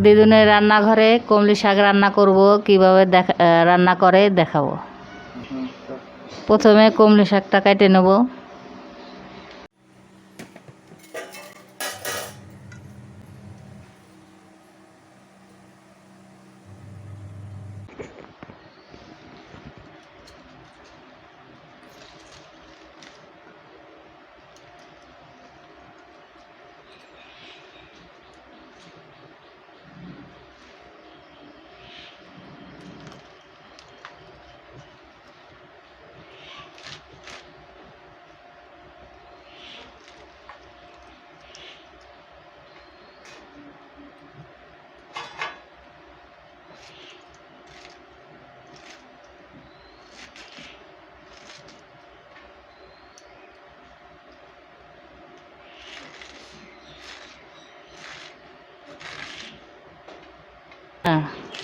দিদুনে রান্নাঘরে কমলি শাক রান্না করব, কিভাবে রান্না করে দেখাবো। প্রথমে কমলি শাকটা কেটে নেব।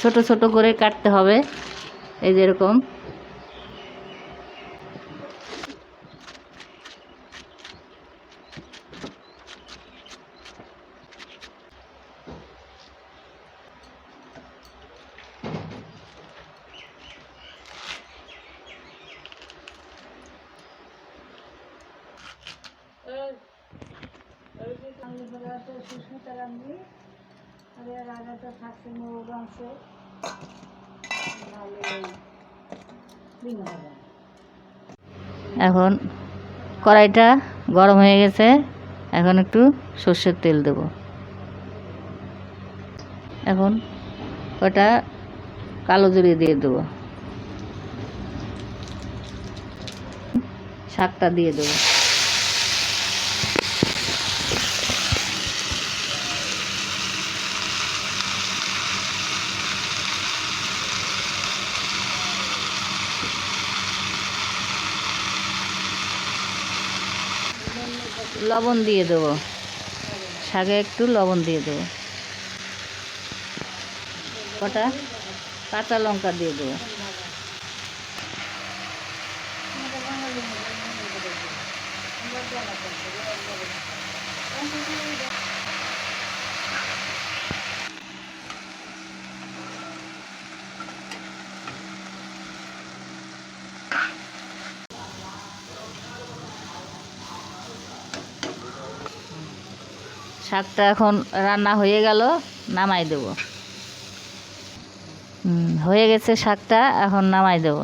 ছোট ছোট করে কাটতে হবে, এই যেরকম। এখন কড়াইটা গরম হয়ে গেছে, এখন একটু সর্ষের তেল দেব। এখন কটা কালো জিরে দিয়ে দেব, শাকটা দিয়ে দেব। লবণ দিয়ে দেবো, শাকে একটু লবণ দিয়ে দেবো। কটা কাঁচা লঙ্কা দিয়ে দেবো। শাকটা এখন রান্না হয়ে গেল, নামাই দেব। হয়ে গেছে শাকটা, এখন নামাই দেব।